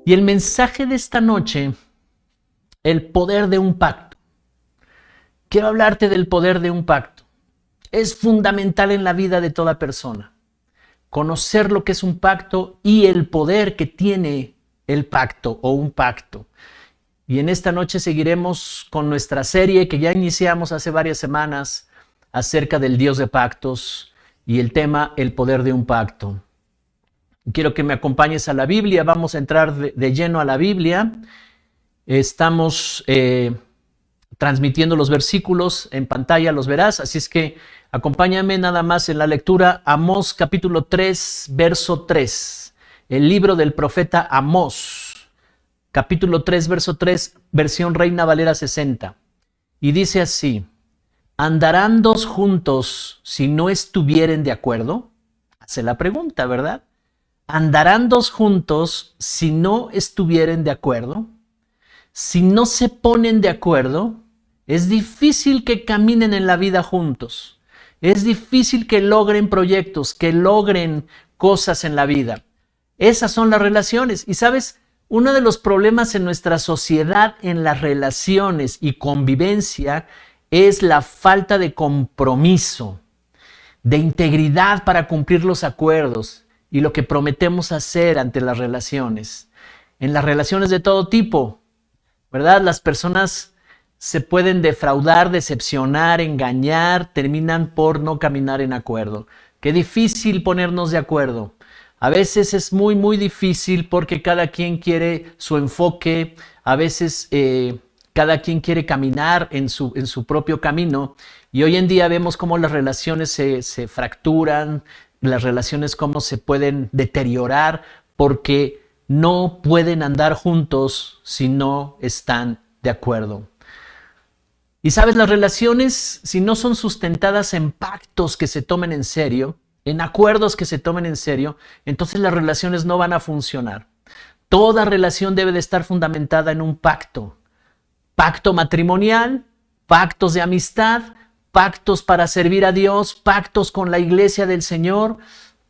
Y el mensaje de esta noche, el poder de un pacto. Quiero hablarte del poder de un pacto. Es fundamental en la vida de toda persona. Conocer lo que es un pacto y el poder que tiene el pacto o un pacto. Y en esta noche seguiremos con nuestra serie que ya iniciamos hace varias semanas acerca del Dios de pactos y el tema el poder de un pacto. Quiero que me acompañes a la Biblia, vamos a entrar de lleno a la Biblia. Estamos transmitiendo los versículos en pantalla, los verás, así es que acompáñame nada más en la lectura. Amós capítulo 3, verso 3, el libro del profeta Amós, capítulo 3, verso 3, versión Reina Valera 60, y dice así: ¿andarán dos juntos si no estuvieren de acuerdo? Hace la pregunta, ¿verdad? ¿Andarán dos juntos si no estuvieren de acuerdo? Si no se ponen de acuerdo, es difícil que caminen en la vida juntos. Es difícil que logren proyectos, que logren cosas en la vida. Esas son las relaciones. Y sabes, uno de los problemas en nuestra sociedad, en las relaciones y convivencia, es la falta de compromiso, de integridad para cumplir los acuerdos y lo que prometemos hacer ante las relaciones. En las relaciones de todo tipo, ¿verdad? Las personas se pueden defraudar, decepcionar, engañar, terminan por no caminar en acuerdo. Qué difícil ponernos de acuerdo. A veces es muy difícil porque cada quien quiere su enfoque, a veces cada quien quiere caminar en su propio camino, y hoy en día vemos cómo las relaciones se fracturan, las relaciones cómo se pueden deteriorar porque no pueden andar juntos si no están de acuerdo. Y sabes, las relaciones, si no son sustentadas en pactos que se tomen en serio, en acuerdos que se tomen en serio, entonces las relaciones no van a funcionar. Toda relación debe de estar fundamentada en un pacto. Pacto matrimonial, pactos de amistad, pactos para servir a Dios, pactos con la iglesia del Señor,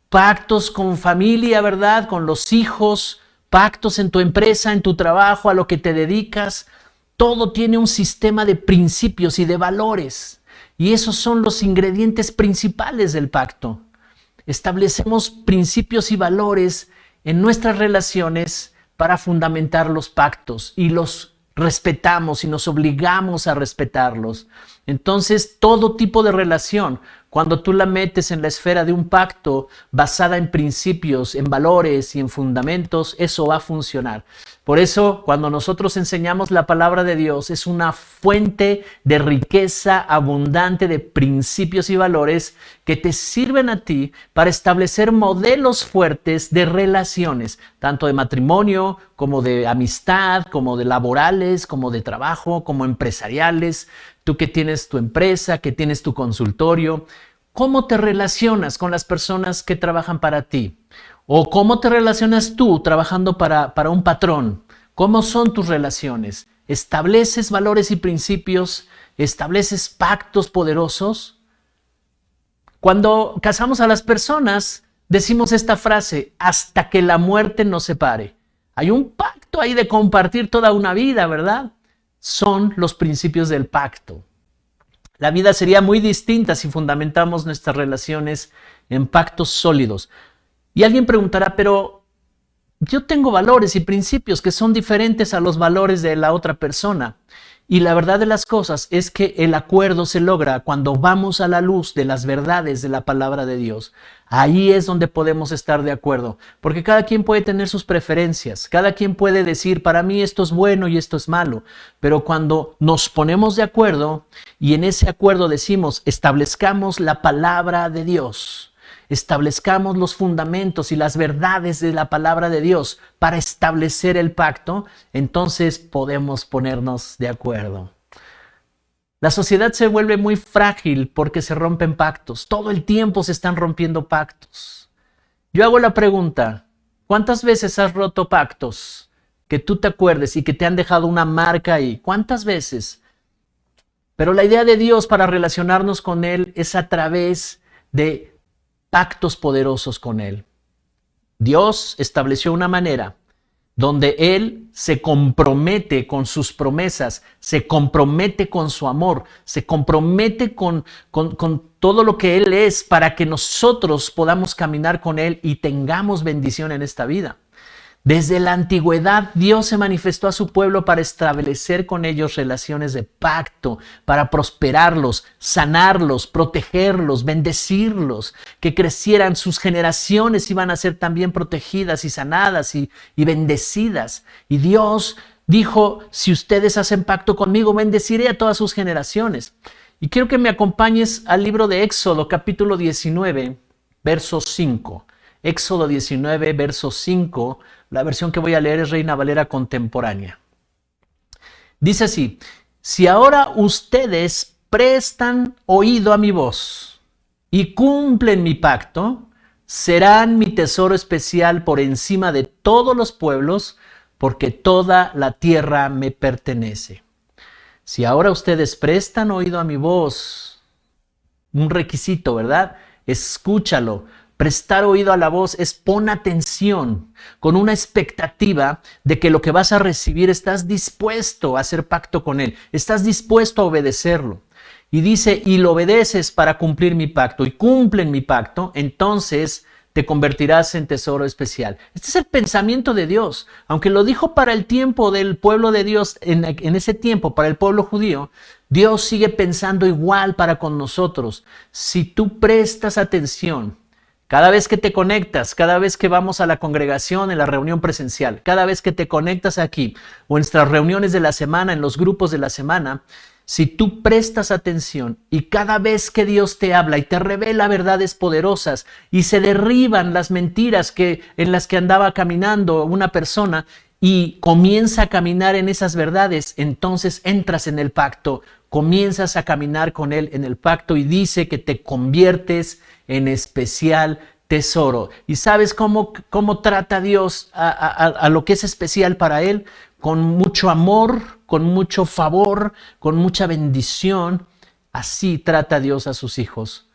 pactos con familia, ¿verdad? Con los hijos, pactos en tu empresa, en tu trabajo, a lo que te dedicas. Todo tiene un sistema de principios y de valores. Y esos son los ingredientes principales del pacto. Establecemos principios y valores en nuestras relaciones para fundamentar los pactos y los respetamos y nos obligamos a respetarlos. Entonces, todo tipo de relación, cuando tú la metes en la esfera de un pacto basada en principios, en valores y en fundamentos, eso va a funcionar. Por eso, cuando nosotros enseñamos la palabra de Dios, es una fuente de riqueza abundante de principios y valores que te sirven a ti para establecer modelos fuertes de relaciones, tanto de matrimonio, como de amistad, como de laborales, como de trabajo, como empresariales. Tú que tienes tu empresa, que tienes tu consultorio, ¿cómo te relacionas con las personas que trabajan para ti? ¿O cómo te relacionas tú trabajando para un patrón? ¿Cómo son tus relaciones? ¿Estableces valores y principios? ¿Estableces pactos poderosos? Cuando casamos a las personas, decimos esta frase: hasta que la muerte nos separe. Hay un pacto ahí de compartir toda una vida, ¿verdad? Son los principios del pacto. La vida sería muy distinta si fundamentamos nuestras relaciones en pactos sólidos. Y alguien preguntará, pero yo tengo valores y principios que son diferentes a los valores de la otra persona. Y la verdad de las cosas es que el acuerdo se logra cuando vamos a la luz de las verdades de la palabra de Dios. Ahí es donde podemos estar de acuerdo, porque cada quien puede tener sus preferencias, cada quien puede decir, para mí esto es bueno y esto es malo, pero cuando nos ponemos de acuerdo y en ese acuerdo decimos, establezcamos la palabra de Dios, establezcamos los fundamentos y las verdades de la palabra de Dios para establecer el pacto, entonces podemos ponernos de acuerdo. La sociedad se vuelve muy frágil porque se rompen pactos. Todo el tiempo se están rompiendo pactos. Yo hago la pregunta, ¿cuántas veces has roto pactos que tú te acuerdes y que te han dejado una marca ahí? ¿Cuántas veces? Pero la idea de Dios para relacionarnos con Él es a través de pactos poderosos con Él. Dios estableció una manera donde Él se compromete con sus promesas, se compromete con su amor, se compromete con todo lo que Él es para que nosotros podamos caminar con Él y tengamos bendición en esta vida. Desde la antigüedad, Dios se manifestó a su pueblo para establecer con ellos relaciones de pacto, para prosperarlos, sanarlos, protegerlos, bendecirlos, que crecieran. Sus generaciones iban a ser también protegidas y sanadas y bendecidas. Y Dios dijo, si ustedes hacen pacto conmigo, bendeciré a todas sus generaciones. Y quiero que me acompañes al libro de Éxodo, capítulo 19, verso 5. Éxodo 19, verso 5, la versión que voy a leer es Reina Valera contemporánea. Dice así: si ahora ustedes prestan oído a mi voz y cumplen mi pacto, serán mi tesoro especial por encima de todos los pueblos, porque toda la tierra me pertenece. Si ahora ustedes prestan oído a mi voz, un requisito, ¿verdad? Escúchalo. Prestar oído a la voz es pon atención, con una expectativa de que lo que vas a recibir estás dispuesto a hacer pacto con Él, estás dispuesto a obedecerlo. Y dice, y lo obedeces para cumplir mi pacto, y cumplen mi pacto, entonces te convertirás en tesoro especial. Este es el pensamiento de Dios. Aunque lo dijo para el tiempo del pueblo de Dios, en ese tiempo, para el pueblo judío, Dios sigue pensando igual para con nosotros. Si tú prestas atención, cada vez que te conectas, cada vez que vamos a la congregación, en la reunión presencial, cada vez que te conectas aquí o en nuestras reuniones de la semana, en los grupos de la semana, si tú prestas atención y cada vez que Dios te habla y te revela verdades poderosas y se derriban las mentiras en las que andaba caminando una persona y comienza a caminar en esas verdades, entonces entras en el pacto, comienzas a caminar con Él en el pacto y dice que te conviertes en especial tesoro. ¿Y sabes cómo trata Dios a lo que es especial para Él? Con mucho amor, con mucho favor, con mucha bendición. Así trata Dios a sus hijos.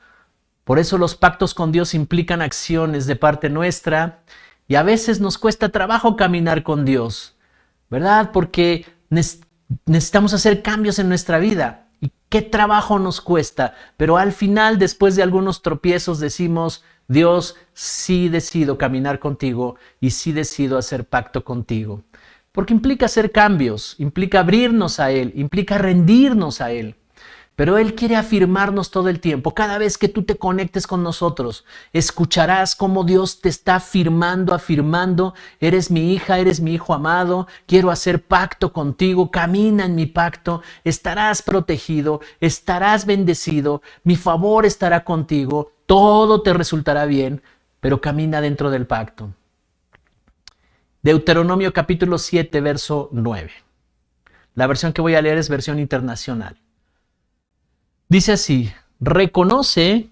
Por eso los pactos con Dios implican acciones de parte nuestra y a veces nos cuesta trabajo caminar con Dios, ¿verdad? Porque necesitamos hacer cambios en nuestra vida. ¿Y qué trabajo nos cuesta? Pero al final, después de algunos tropiezos, decimos, Dios, sí decido caminar contigo y sí decido hacer pacto contigo. Porque implica hacer cambios, implica abrirnos a Él, implica rendirnos a Él. Pero Él quiere afirmarnos todo el tiempo. Cada vez que tú te conectes con nosotros, escucharás cómo Dios te está afirmando, eres mi hija, eres mi hijo amado, quiero hacer pacto contigo, camina en mi pacto, estarás protegido, estarás bendecido, mi favor estará contigo, todo te resultará bien, pero camina dentro del pacto. Deuteronomio capítulo 7, verso 9. La versión que voy a leer es versión internacional. Dice así: reconoce,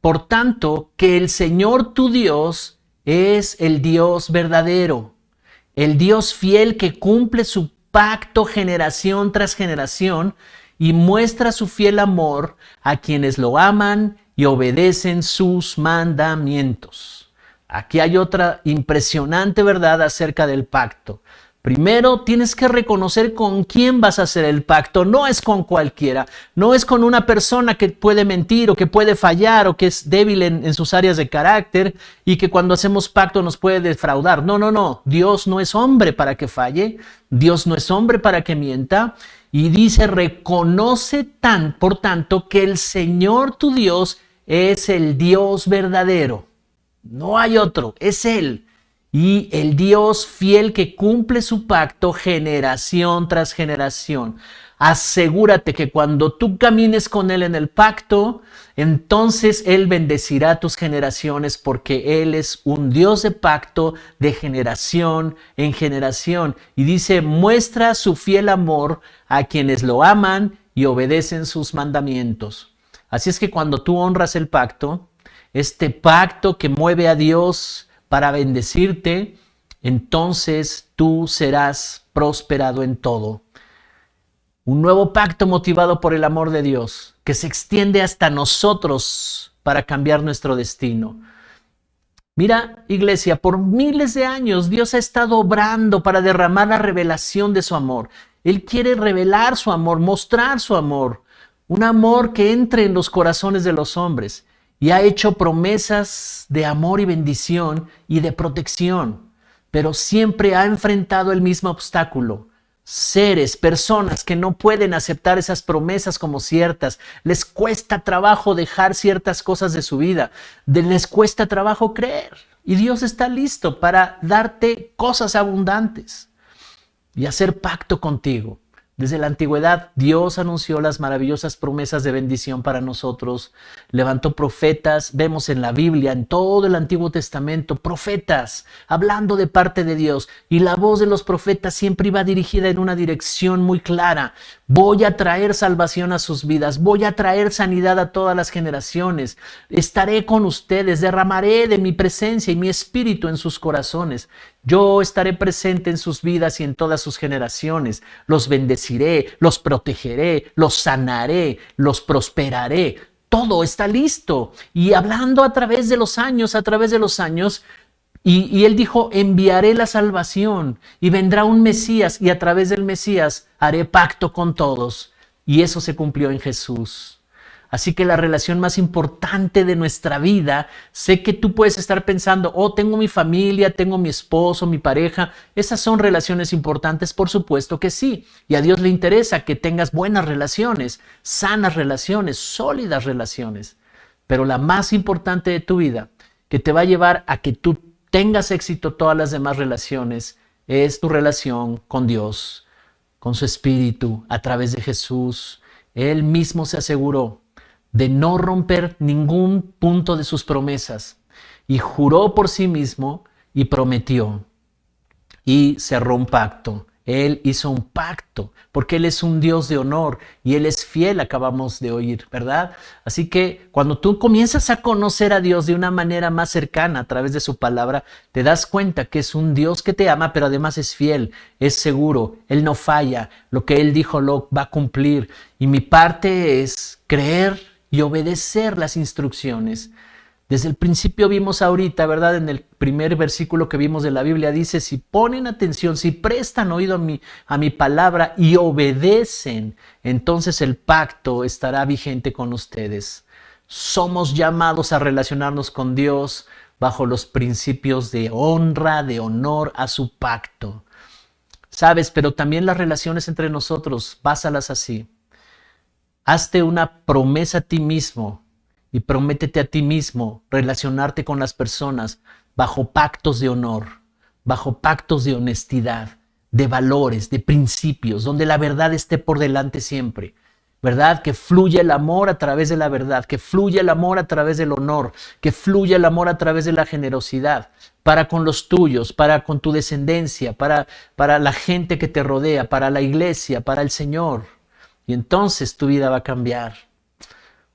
por tanto, que el Señor tu Dios es el Dios verdadero, el Dios fiel que cumple su pacto generación tras generación y muestra su fiel amor a quienes lo aman y obedecen sus mandamientos. Aquí hay otra impresionante verdad acerca del pacto. Primero, tienes que reconocer con quién vas a hacer el pacto. No es con cualquiera. No es con una persona que puede mentir o que puede fallar o que es débil en sus áreas de carácter y que cuando hacemos pacto nos puede defraudar. No. Dios no es hombre para que falle. Dios no es hombre para que mienta. Y dice, reconoce por tanto, que el Señor tu Dios es el Dios verdadero. No hay otro, es Él. Y el Dios fiel que cumple su pacto generación tras generación. Asegúrate que cuando tú camines con Él en el pacto, entonces Él bendecirá tus generaciones porque Él es un Dios de pacto de generación en generación. Y dice, muestra su fiel amor a quienes lo aman y obedecen sus mandamientos. Así es que cuando tú honras el pacto, este pacto que mueve a Dios para bendecirte, entonces tú serás prosperado en todo. Un nuevo pacto motivado por el amor de Dios, que se extiende hasta nosotros para cambiar nuestro destino. Mira, iglesia, por miles de años Dios ha estado obrando para derramar la revelación de su amor. Él quiere revelar su amor, mostrar su amor, un amor que entre en los corazones de los hombres, y ha hecho promesas de amor y bendición y de protección, pero siempre ha enfrentado el mismo obstáculo. Seres, personas que no pueden aceptar esas promesas como ciertas, les cuesta trabajo dejar ciertas cosas de su vida, les cuesta trabajo creer, y Dios está listo para darte cosas abundantes y hacer pacto contigo. Desde la antigüedad, Dios anunció las maravillosas promesas de bendición para nosotros. Levantó profetas, vemos en la Biblia, en todo el Antiguo Testamento, profetas hablando de parte de Dios. Y la voz de los profetas siempre iba dirigida en una dirección muy clara. Voy a traer salvación a sus vidas, voy a traer sanidad a todas las generaciones. Estaré con ustedes, derramaré de mi presencia y mi espíritu en sus corazones. Yo estaré presente en sus vidas y en todas sus generaciones. Los bendeciré, los protegeré, los sanaré, los prosperaré. Todo está listo. Y hablando a través de los años, y él dijo, enviaré la salvación y vendrá un Mesías y a través del Mesías haré pacto con todos. Y eso se cumplió en Jesús. Así que la relación más importante de nuestra vida, sé que tú puedes estar pensando, oh, tengo mi familia, tengo mi esposo, mi pareja. Esas son relaciones importantes, por supuesto que sí. Y a Dios le interesa que tengas buenas relaciones, sanas relaciones, sólidas relaciones. Pero la más importante de tu vida, que te va a llevar a que tú tengas éxito todas las demás relaciones, es tu relación con Dios, con su Espíritu, a través de Jesús. Él mismo se aseguró de no romper ningún punto de sus promesas y juró por sí mismo y prometió y cerró un pacto. Él hizo un pacto porque Él es un Dios de honor y Él es fiel, acabamos de oír, ¿verdad? Así que cuando tú comienzas a conocer a Dios de una manera más cercana a través de su palabra, te das cuenta que es un Dios que te ama, pero además es fiel, es seguro, Él no falla, lo que Él dijo lo va a cumplir. Y mi parte es creer y obedecer las instrucciones. Desde el principio vimos ahorita, ¿verdad? En el primer versículo que vimos de la Biblia dice, si ponen atención, si prestan oído a mi palabra y obedecen, entonces el pacto estará vigente con ustedes. Somos llamados a relacionarnos con Dios bajo los principios de honra, de honor a su pacto. ¿Sabes? Pero también las relaciones entre nosotros, básalas así. Hazte una promesa a ti mismo y prométete a ti mismo relacionarte con las personas bajo pactos de honor, bajo pactos de honestidad, de valores, de principios, donde la verdad esté por delante siempre, ¿verdad? Que fluya el amor a través de la verdad, que fluya el amor a través del honor, que fluya el amor a través de la generosidad, para con los tuyos, para con tu descendencia, para la gente que te rodea, para la iglesia, para el Señor. Y entonces tu vida va a cambiar.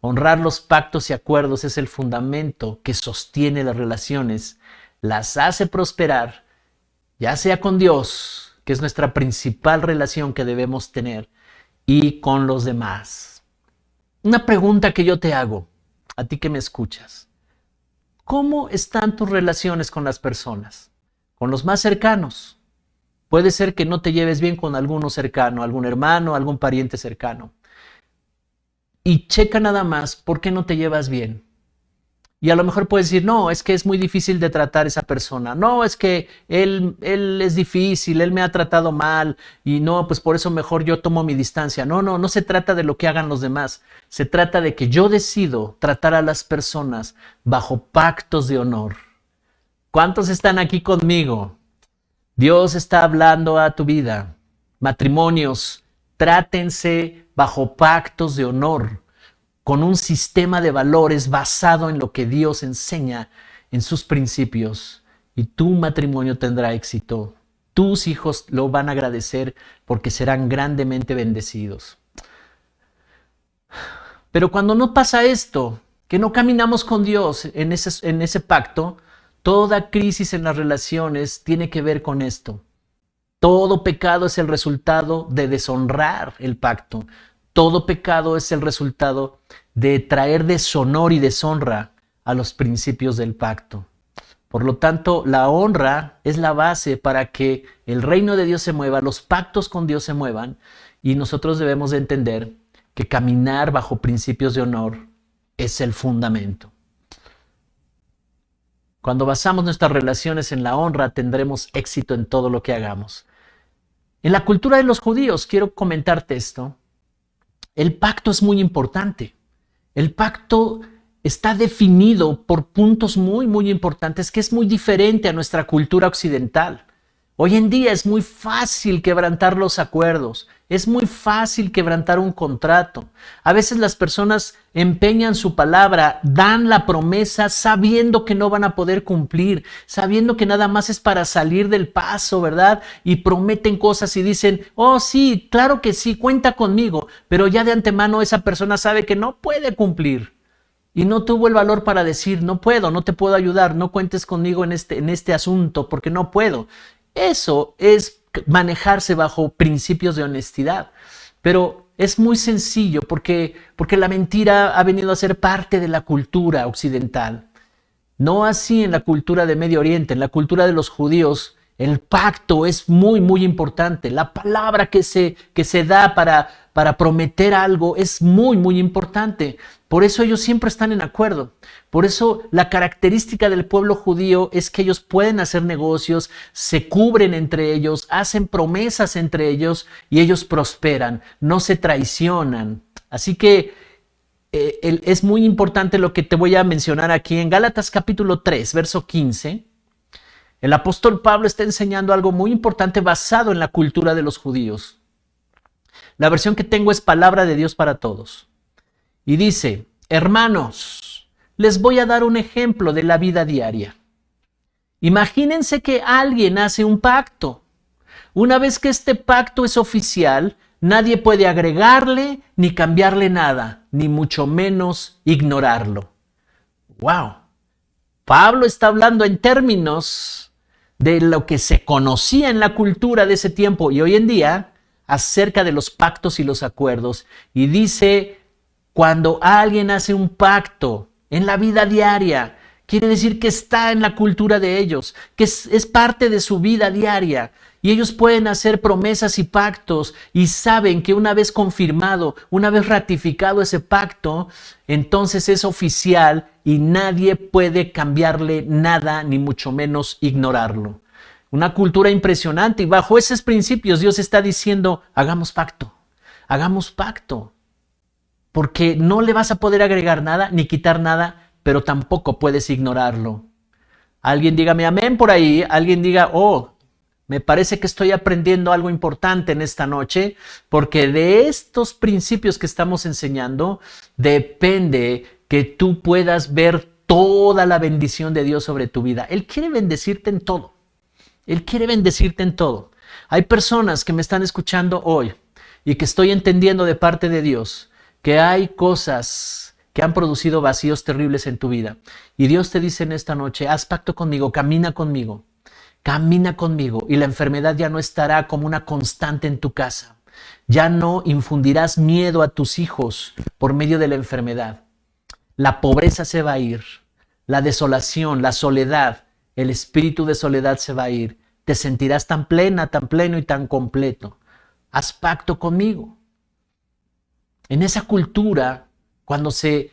Honrar los pactos y acuerdos es el fundamento que sostiene las relaciones, las hace prosperar, ya sea con Dios, que es nuestra principal relación que debemos tener, y con los demás. Una pregunta que yo te hago, a ti que me escuchas. ¿Cómo están tus relaciones con las personas? Con los más cercanos. Puede ser que no te lleves bien con alguno cercano, algún hermano, algún pariente cercano. Y checa nada más por qué no te llevas bien. Y a lo mejor puedes decir, no, es que es muy difícil de tratar a esa persona. No, es que él es difícil, él me ha tratado mal y no, pues por eso mejor yo tomo mi distancia. No se trata de lo que hagan los demás. Se trata de que yo decido tratar a las personas bajo pactos de honor. ¿Cuántos están aquí conmigo? Dios está hablando a tu vida. Matrimonios, trátense bajo pactos de honor, con un sistema de valores basado en lo que Dios enseña en sus principios. Y tu matrimonio tendrá éxito. Tus hijos lo van a agradecer porque serán grandemente bendecidos. Pero cuando no pasa esto, que no caminamos con Dios en ese pacto, toda crisis en las relaciones tiene que ver con esto. Todo pecado es el resultado de deshonrar el pacto. Todo pecado es el resultado de traer deshonor y deshonra a los principios del pacto. Por lo tanto, la honra es la base para que el reino de Dios se mueva, los pactos con Dios se muevan, y nosotros debemos de entender que caminar bajo principios de honor es el fundamento. Cuando basamos nuestras relaciones en la honra, tendremos éxito en todo lo que hagamos. En la cultura de los judíos, quiero comentarte esto, el pacto es muy importante. El pacto está definido por puntos muy importantes que es muy diferente a nuestra cultura occidental. Hoy en día es muy fácil quebrantar los acuerdos, es muy fácil quebrantar un contrato. A veces las personas empeñan su palabra, dan la promesa sabiendo que no van a poder cumplir, sabiendo que nada más es para salir del paso, ¿verdad? Y prometen cosas y dicen, oh sí, claro que sí, cuenta conmigo, pero ya de antemano esa persona sabe que no puede cumplir. Y no tuvo el valor para decir, no puedo, no te puedo ayudar, no cuentes conmigo en este asunto porque no puedo. Eso es manejarse bajo principios de honestidad. Pero es muy sencillo porque la mentira ha venido a ser parte de la cultura occidental. No así en la cultura de Medio Oriente, en la cultura de los judíos. El pacto es muy importante. La palabra que se da para prometer algo es muy importante. Por eso ellos siempre están en acuerdo. Por eso la característica del pueblo judío es que ellos pueden hacer negocios, se cubren entre ellos, hacen promesas entre ellos y ellos prosperan, no se traicionan. Así que es muy importante lo que te voy a mencionar aquí en Gálatas capítulo 3, verso 15. El apóstol Pablo está enseñando algo muy importante basado en la cultura de los judíos. La versión que tengo es Palabra de Dios para Todos. Y dice, hermanos, les voy a dar un ejemplo de la vida diaria. Imagínense que alguien hace un pacto. Una vez que este pacto es oficial, nadie puede agregarle ni cambiarle nada, ni mucho menos ignorarlo. ¡Wow! Pablo está hablando en términos de lo que se conocía en la cultura de ese tiempo y hoy en día acerca de los pactos y los acuerdos. Y dice, cuando alguien hace un pacto en la vida diaria, quiere decir que está en la cultura de ellos, que es parte de su vida diaria. Y ellos pueden hacer promesas y pactos y saben que una vez confirmado, una vez ratificado ese pacto, entonces es oficial y nadie puede cambiarle nada, ni mucho menos ignorarlo. Una cultura impresionante y bajo esos principios Dios está diciendo, hagamos pacto, porque no le vas a poder agregar nada ni quitar nada, pero tampoco puedes ignorarlo. Alguien dígame amén por ahí, alguien diga, oh, me parece que estoy aprendiendo algo importante en esta noche, porque de estos principios que estamos enseñando depende que tú puedas ver toda la bendición de Dios sobre tu vida. Él quiere bendecirte en todo. Él quiere bendecirte en todo. Hay personas que me están escuchando hoy y que estoy entendiendo de parte de Dios que hay cosas que han producido vacíos terribles en tu vida. Y Dios te dice en esta noche, haz pacto conmigo, camina conmigo y la enfermedad ya no estará como una constante en tu casa. Ya no infundirás miedo a tus hijos por medio de la enfermedad. La pobreza se va a ir, la desolación, la soledad, el espíritu de soledad se va a ir. Te sentirás tan plena, tan pleno y tan completo. Haz pacto conmigo. En esa cultura, cuando se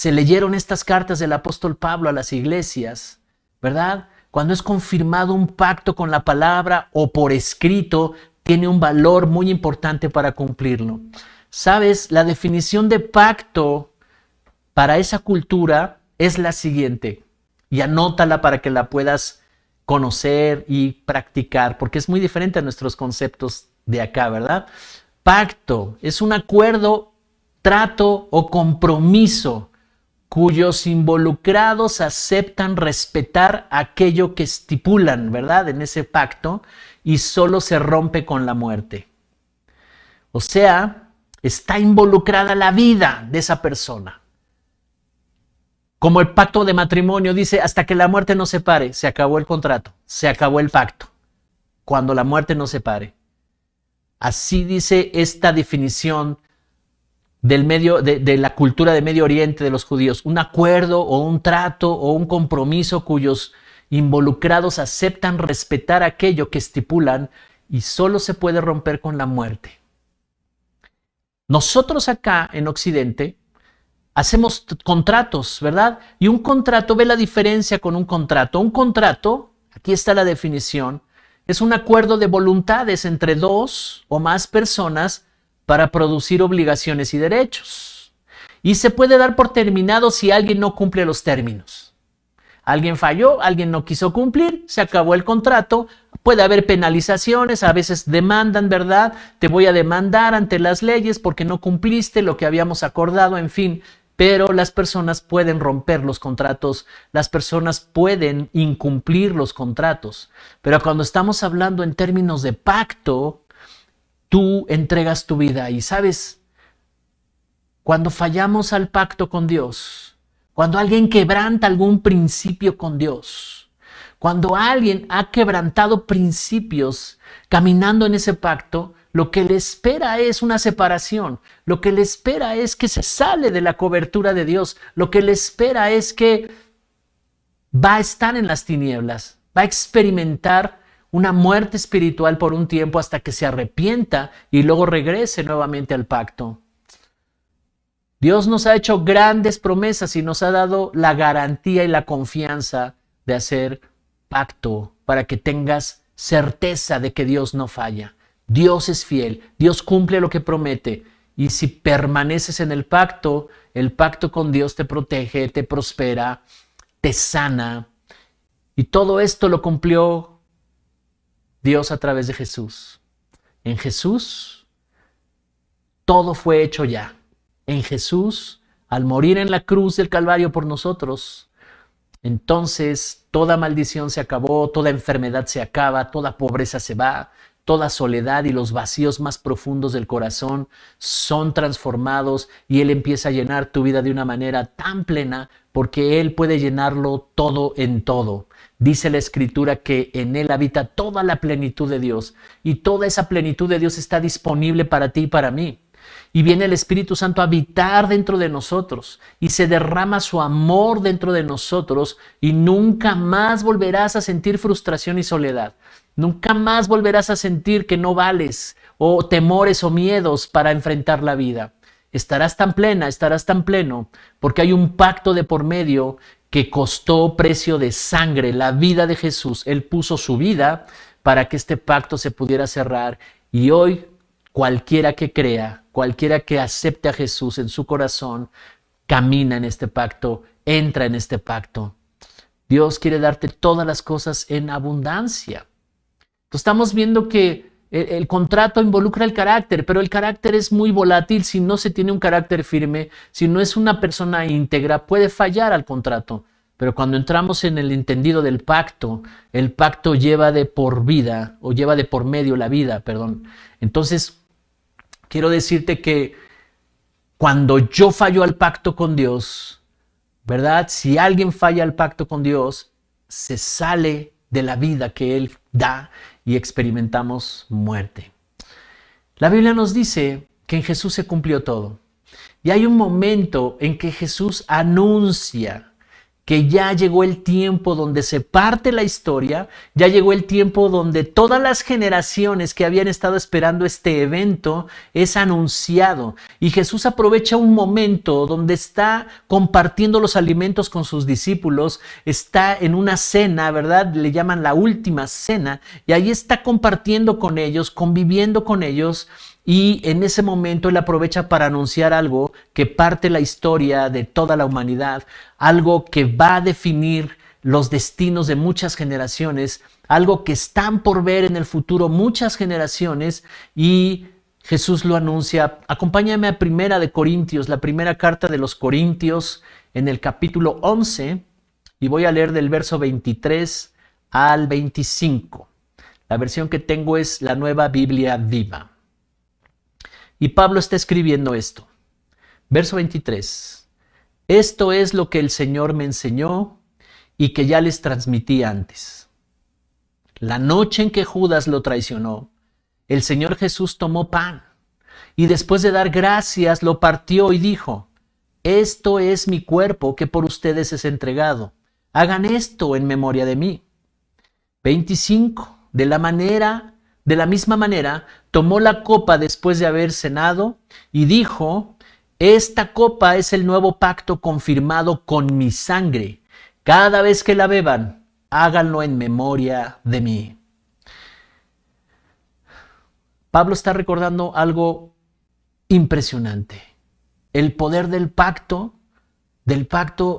leyeron estas cartas del apóstol Pablo a las iglesias, ¿verdad? Cuando es confirmado un pacto con la palabra o por escrito, tiene un valor muy importante para cumplirlo. ¿Sabes? La definición de pacto para esa cultura es la siguiente. Y anótala para que la puedas conocer y practicar, porque es muy diferente a nuestros conceptos de acá, ¿verdad? Pacto es un acuerdo, trato o compromiso cuyos involucrados aceptan respetar aquello que estipulan, ¿verdad? En ese pacto y solo se rompe con la muerte. O sea, está involucrada la vida de esa persona. Como el pacto de matrimonio dice, hasta que la muerte nos separe, se acabó el contrato, se acabó el pacto. Cuando la muerte nos separe. Así dice esta definición de la cultura de Medio Oriente de los judíos. Un acuerdo o un trato o un compromiso involucrados aceptan respetar aquello que estipulan y solo se puede romper con la muerte. Nosotros acá en Occidente hacemos contratos, ¿verdad? Y un contrato, ve la diferencia con un contrato. Un contrato, aquí está la definición, es un acuerdo de voluntades entre dos o más personas para producir obligaciones y derechos. Y se puede dar por terminado si alguien no cumple los términos. Alguien falló, alguien no quiso cumplir, se acabó el contrato, puede haber penalizaciones, a veces demandan, ¿verdad? Te voy a demandar ante las leyes porque no cumpliste lo que habíamos acordado, en fin. Pero las personas pueden romper los contratos, las personas pueden incumplir los contratos. Pero cuando estamos hablando en términos de pacto, tú entregas tu vida y, ¿sabes? Cuando fallamos al pacto con Dios, cuando alguien quebranta algún principio con Dios, cuando alguien ha quebrantado principios caminando en ese pacto, lo que le espera es una separación, lo que le espera es que se sale de la cobertura de Dios, lo que le espera es que va a estar en las tinieblas, va a experimentar una muerte espiritual por un tiempo hasta que se arrepienta y luego regrese nuevamente al pacto. Dios nos ha hecho grandes promesas y nos ha dado la garantía y la confianza de hacer pacto para que tengas certeza de que Dios no falla. Dios es fiel, Dios cumple lo que promete. Y si permaneces en el pacto con Dios te protege, te prospera, te sana. Y todo esto lo cumplió Dios a través de Jesús. En Jesús todo fue hecho ya. En Jesús, al morir en la cruz del Calvario por nosotros, entonces toda maldición se acabó, toda enfermedad se acaba, toda pobreza se va, toda soledad y los vacíos más profundos del corazón son transformados y Él empieza a llenar tu vida de una manera tan plena porque Él puede llenarlo todo en todo. Dice la Escritura que en Él habita toda la plenitud de Dios y toda esa plenitud de Dios está disponible para ti y para mí. Y viene el Espíritu Santo a habitar dentro de nosotros y se derrama su amor dentro de nosotros y nunca más volverás a sentir frustración y soledad. Nunca más volverás a sentir que no vales o temores o miedos para enfrentar la vida. Estarás tan plena, estarás tan pleno porque hay un pacto de por medio que costó precio de sangre, la vida de Jesús. Él puso su vida para que este pacto se pudiera cerrar y hoy cualquiera que crea, cualquiera que acepte a Jesús en su corazón, camina en este pacto, entra en este pacto. Dios quiere darte todas las cosas en abundancia. Entonces estamos viendo que el contrato involucra el carácter, pero el carácter es muy volátil. Si no se tiene un carácter firme, si no es una persona íntegra, puede fallar al contrato. Pero cuando entramos en el entendido del pacto, el pacto lleva de por vida, o lleva de por medio la vida, perdón. Entonces, quiero decirte que cuando yo fallo al pacto con Dios, ¿verdad? Si alguien falla al pacto con Dios, se sale de la vida que Él da y experimentamos muerte. La Biblia nos dice que en Jesús se cumplió todo. Y hay un momento en que Jesús anuncia que ya llegó el tiempo donde se parte la historia, ya llegó el tiempo donde todas las generaciones que habían estado esperando este evento es anunciado. Y Jesús aprovecha un momento donde está compartiendo los alimentos con sus discípulos, está en una cena, ¿verdad? Le llaman la última cena, y ahí está compartiendo con ellos, conviviendo con ellos. Y en ese momento Él aprovecha para anunciar algo que parte la historia de toda la humanidad, algo que va a definir los destinos de muchas generaciones, algo que están por ver en el futuro muchas generaciones, y Jesús lo anuncia. Acompáñame a Primera de Corintios, la primera carta de los Corintios, en el capítulo 11, y voy a leer del verso 23 al 25. La versión que tengo es la Nueva Biblia Viva. Y Pablo está escribiendo esto. Verso 23. Esto es lo que el Señor me enseñó y que ya les transmití antes. La noche en que Judas lo traicionó, el Señor Jesús tomó pan y después de dar gracias lo partió y dijo: esto es mi cuerpo que por ustedes es entregado. Hagan esto en memoria de mí. 25. De la misma manera, tomó la copa después de haber cenado y dijo: esta copa es el nuevo pacto confirmado con mi sangre. Cada vez que la beban, háganlo en memoria de mí. Pablo está recordando algo impresionante. El poder del pacto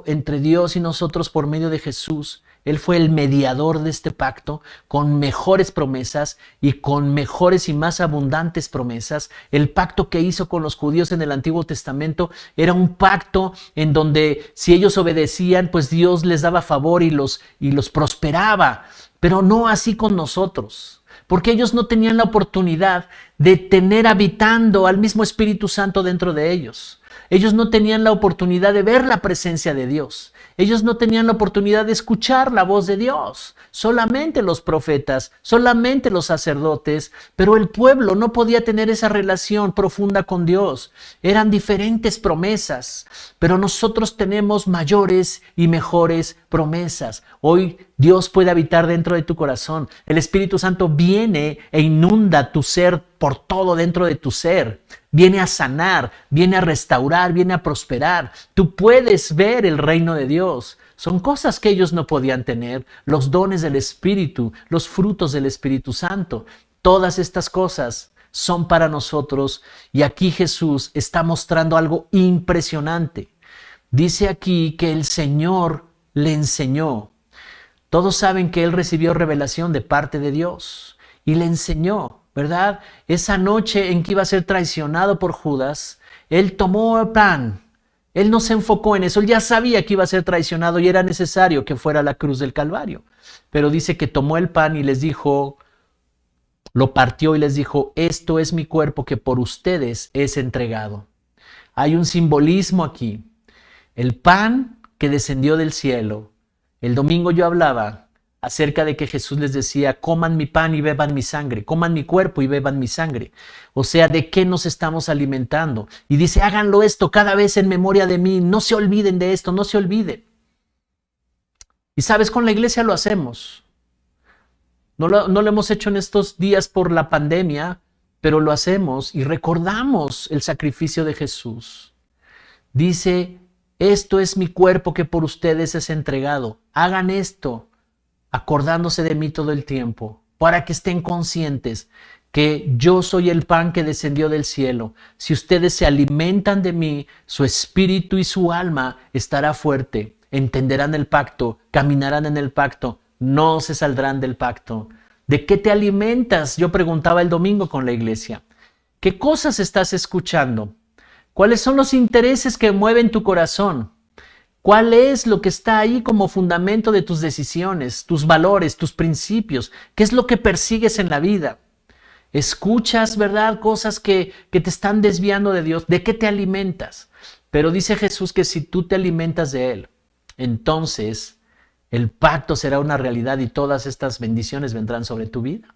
entre Dios y nosotros por medio de Jesús. Él fue el mediador de este pacto con mejores promesas y con mejores y más abundantes promesas. El pacto que hizo con los judíos en el Antiguo Testamento era un pacto en donde si ellos obedecían, pues Dios les daba favor y los prosperaba. Pero no así con nosotros, porque ellos no tenían la oportunidad de tener habitando al mismo Espíritu Santo dentro de ellos. Ellos no tenían la oportunidad de ver la presencia de Dios. Ellos no tenían la oportunidad de escuchar la voz de Dios. Solamente los profetas, solamente los sacerdotes, pero el pueblo no podía tener esa relación profunda con Dios. Eran diferentes promesas, pero nosotros tenemos mayores y mejores promesas. Hoy Dios puede habitar dentro de tu corazón. El Espíritu Santo viene e inunda tu ser por todo dentro de tu ser. Viene a sanar, viene a restaurar, viene a prosperar. Tú puedes ver el reino de Dios. Son cosas que ellos no podían tener. Los dones del Espíritu, los frutos del Espíritu Santo. Todas estas cosas son para nosotros. Y aquí Jesús está mostrando algo impresionante. Dice aquí que el Señor le enseñó. Todos saben que Él recibió revelación de parte de Dios y le enseñó, ¿verdad? Esa noche en que iba a ser traicionado por Judas, Él tomó el pan. Él no se enfocó en eso. Él ya sabía que iba a ser traicionado y era necesario que fuera a la cruz del Calvario. Pero dice que tomó el pan y les dijo, lo partió y les dijo: esto es mi cuerpo que por ustedes es entregado. Hay un simbolismo aquí. El pan que descendió del cielo. El domingo yo hablaba acerca de que Jesús les decía: coman mi pan y beban mi sangre, coman mi cuerpo y beban mi sangre. O sea, ¿de qué nos estamos alimentando? Y dice: háganlo esto cada vez en memoria de mí, no se olviden de esto, no se olviden. Y sabes, con la iglesia lo hacemos. No lo hemos hecho en estos días por la pandemia, pero lo hacemos y recordamos el sacrificio de Jesús. Dice: esto es mi cuerpo que por ustedes es entregado. Hagan esto acordándose de mí todo el tiempo, para que estén conscientes que yo soy el pan que descendió del cielo. Si ustedes se alimentan de mí, su espíritu y su alma estará fuerte. Entenderán el pacto, caminarán en el pacto, no se saldrán del pacto. ¿De qué te alimentas? Yo preguntaba el domingo con la iglesia. ¿Qué cosas estás escuchando? ¿Cuáles son los intereses que mueven tu corazón? ¿Cuál es lo que está ahí como fundamento de tus decisiones, tus valores, tus principios? ¿Qué es lo que persigues en la vida? ¿Escuchas, verdad, cosas que te están desviando de Dios? ¿De qué te alimentas? Pero dice Jesús que si tú te alimentas de Él, entonces el pacto será una realidad y todas estas bendiciones vendrán sobre tu vida.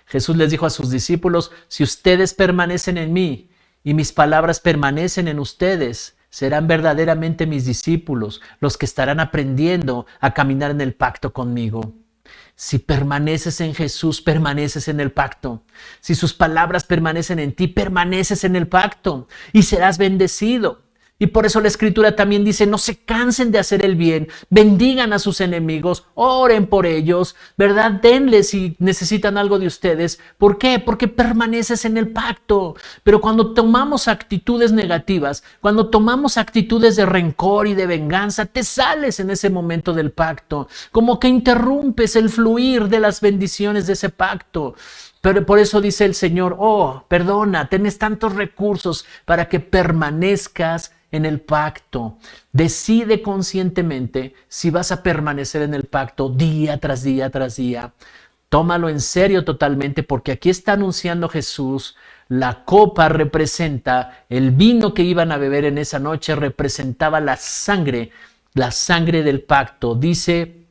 Jesús les dijo a sus discípulos: si ustedes permanecen en mí y mis palabras permanecen en ustedes, serán verdaderamente mis discípulos, los que estarán aprendiendo a caminar en el pacto conmigo. Si permaneces en Jesús, permaneces en el pacto. Si sus palabras permanecen en ti, permaneces en el pacto y serás bendecido. Y por eso la Escritura también dice: no se cansen de hacer el bien, bendigan a sus enemigos, oren por ellos, ¿verdad? Denles si necesitan algo de ustedes. ¿Por qué? Porque permaneces en el pacto. Pero cuando tomamos actitudes negativas, cuando tomamos actitudes de rencor y de venganza, te sales en ese momento del pacto, como que interrumpes el fluir de las bendiciones de ese pacto. Pero por eso dice el Señor: oh, perdona, tienes tantos recursos para que permanezcas en el pacto. Decide conscientemente si vas a permanecer en el pacto día tras día tras día. Tómalo en serio totalmente, porque aquí está anunciando Jesús. La copa representa el vino que iban a beber en esa noche, representaba la sangre del pacto. Dice: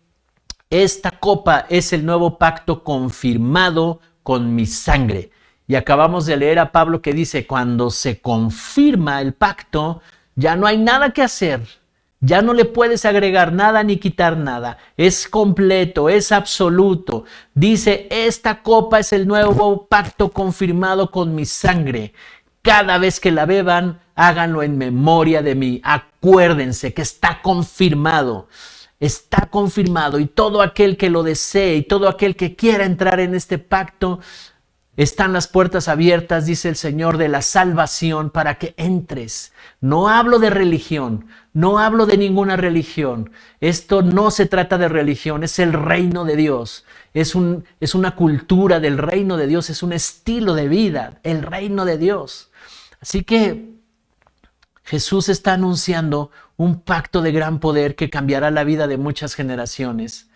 esta copa es el nuevo pacto confirmado con mi sangre. Y acabamos de leer a Pablo que dice: cuando se confirma el pacto, ya no hay nada que hacer, Ya no le puedes agregar nada ni quitar nada. Es completo, es absoluto. Dice, esta copa es el nuevo pacto confirmado con mi sangre. Cada vez que la beban, háganlo en memoria de mí. Acuérdense que está confirmado. Está confirmado, y todo aquel que lo desee y todo aquel que quiera entrar en este pacto, están las puertas abiertas, dice el Señor, de la salvación para que entres. No hablo de religión, no hablo de ninguna religión. Esto no se trata de religión, es el reino de Dios. Es una cultura del reino de Dios, es un estilo de vida, el reino de Dios. Así que Jesús está anunciando un pacto de gran poder que cambiará la vida de muchas generaciones.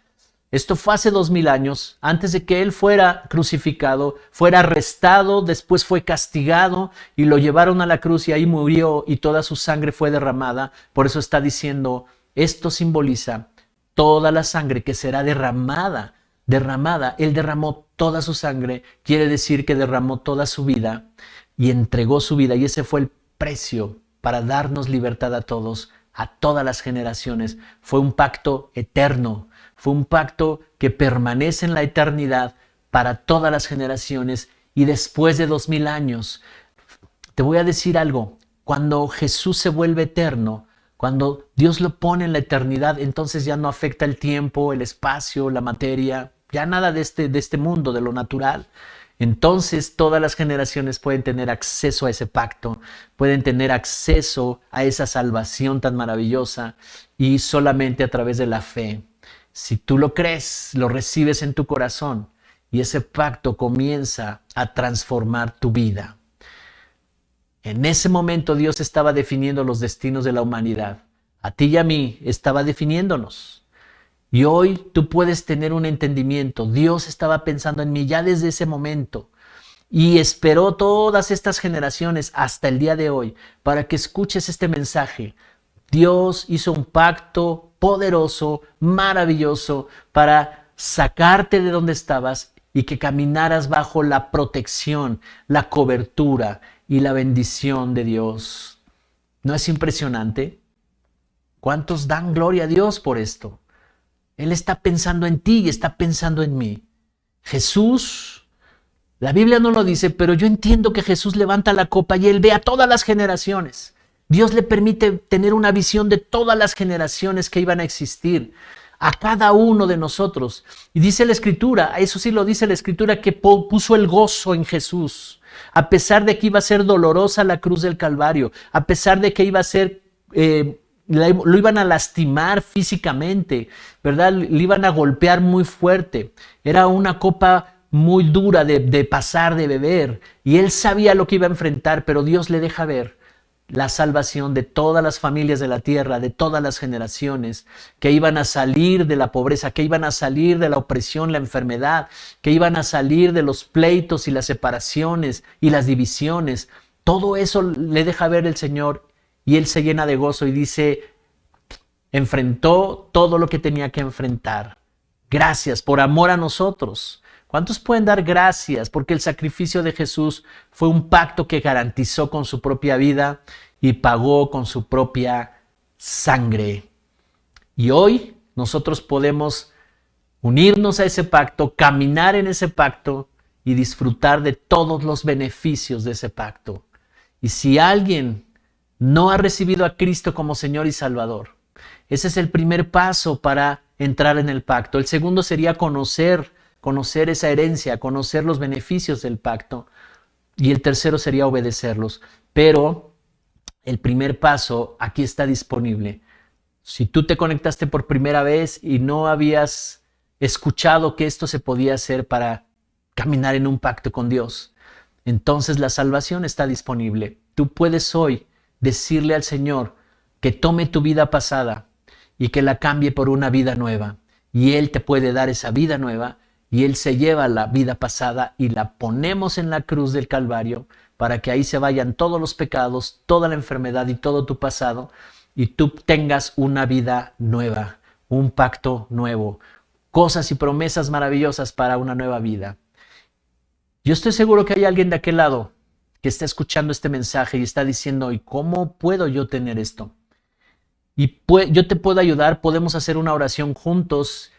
Esto fue hace 2000 años, antes de que Él fuera crucificado, fuera arrestado, después fue castigado y lo llevaron a la cruz y ahí murió y toda su sangre fue derramada. Por eso está diciendo, esto simboliza toda la sangre que será derramada. Él derramó toda su sangre, quiere decir que derramó toda su vida y entregó su vida, y ese fue el precio para darnos libertad a todos, a todas las generaciones. Fue un pacto eterno, fue un pacto que permanece en la eternidad para todas las generaciones y después de 2000 años. Te voy a decir algo, cuando Jesús se vuelve eterno, cuando Dios lo pone en la eternidad, entonces ya no afecta el tiempo, el espacio, la materia, ya nada de este mundo, de lo natural. Entonces todas las generaciones pueden tener acceso a ese pacto, pueden tener acceso a esa salvación tan maravillosa, y solamente a través de la fe. Si tú lo crees, lo recibes en tu corazón y ese pacto comienza a transformar tu vida. En ese momento Dios estaba definiendo los destinos de la humanidad. A ti y a mí estaba definiéndonos. Y hoy tú puedes tener un entendimiento. Dios estaba pensando en mí ya desde ese momento y esperó todas estas generaciones hasta el día de hoy para que escuches este mensaje. Dios hizo un pacto poderoso, maravilloso, para sacarte de donde estabas y que caminaras bajo la protección, la cobertura y la bendición de Dios. ¿No es impresionante? ¿Cuántos dan gloria a Dios por esto? Él está pensando en ti y está pensando en mí. Jesús, la Biblia no lo dice, pero yo entiendo que Jesús levanta la copa y Él ve a todas las generaciones. Dios le permite tener una visión de todas las generaciones que iban a existir, a cada uno de nosotros. Y dice la Escritura, eso sí lo dice la Escritura, que puso el gozo en Jesús, a pesar de que iba a ser dolorosa la cruz del Calvario, a pesar de que iba a ser... lo iban a lastimar físicamente, ¿verdad? Le iban a golpear muy fuerte. Era una copa muy dura de pasar, de beber. Y él sabía lo que iba a enfrentar, pero Dios le deja ver la salvación de todas las familias de la tierra, de todas las generaciones, que iban a salir de la pobreza, que iban a salir de la opresión, la enfermedad, que iban a salir de los pleitos y las separaciones y las divisiones. Todo eso le deja ver el Señor. Y él se llena de gozo y dice, enfrentó todo lo que tenía que enfrentar. Gracias por amor a nosotros. ¿Cuántos pueden dar gracias? Porque el sacrificio de Jesús fue un pacto que garantizó con su propia vida y pagó con su propia sangre. Y hoy nosotros podemos unirnos a ese pacto, caminar en ese pacto y disfrutar de todos los beneficios de ese pacto. Y si alguien no ha recibido a Cristo como Señor y Salvador, ese es el primer paso para entrar en el pacto. El segundo sería conocer esa herencia, conocer los beneficios del pacto. Y el tercero sería obedecerlos. Pero el primer paso aquí está disponible. Si tú te conectaste por primera vez y no habías escuchado que esto se podía hacer para caminar en un pacto con Dios, entonces la salvación está disponible. Tú puedes hoy decirle al Señor que tome tu vida pasada y que la cambie por una vida nueva. Y Él te puede dar esa vida nueva, y Él se lleva la vida pasada y la ponemos en la cruz del Calvario para que ahí se vayan todos los pecados, toda la enfermedad y todo tu pasado, y tú tengas una vida nueva, un pacto nuevo, cosas y promesas maravillosas para una nueva vida. Yo estoy seguro que hay alguien de aquel lado que está escuchando este mensaje y está diciendo, ¿y cómo puedo yo tener esto? Y yo te puedo ayudar, podemos hacer una oración juntos.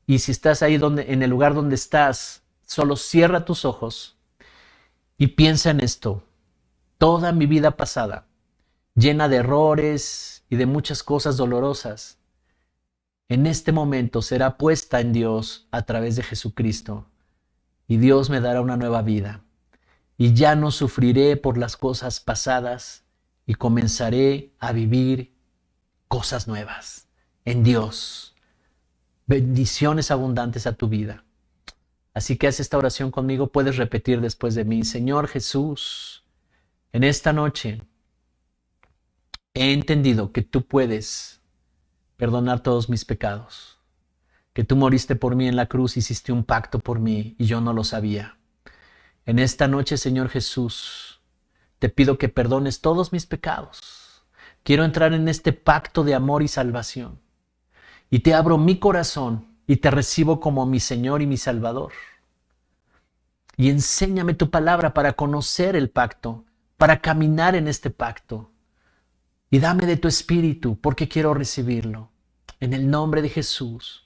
Y si estás ahí en el lugar donde estás, solo cierra tus ojos y piensa en esto. Toda mi vida pasada, llena de errores y de muchas cosas dolorosas, en este momento será puesta en Dios a través de Jesucristo. Y Dios me dará una nueva vida. Y ya no sufriré por las cosas pasadas y comenzaré a vivir cosas nuevas en Dios. Bendiciones abundantes a tu vida. Así que haz esta oración conmigo, puedes repetir después de mí. Señor Jesús, en esta noche he entendido que tú puedes perdonar todos mis pecados, que tú moriste por mí en la cruz, hiciste un pacto por mí y yo no lo sabía. En esta noche, Señor Jesús, te pido que perdones todos mis pecados. Quiero entrar en este pacto de amor y salvación. Y te abro mi corazón y te recibo como mi Señor y mi Salvador. Y enséñame tu palabra para conocer el pacto, para caminar en este pacto. Y dame de tu espíritu porque quiero recibirlo. En el nombre de Jesús.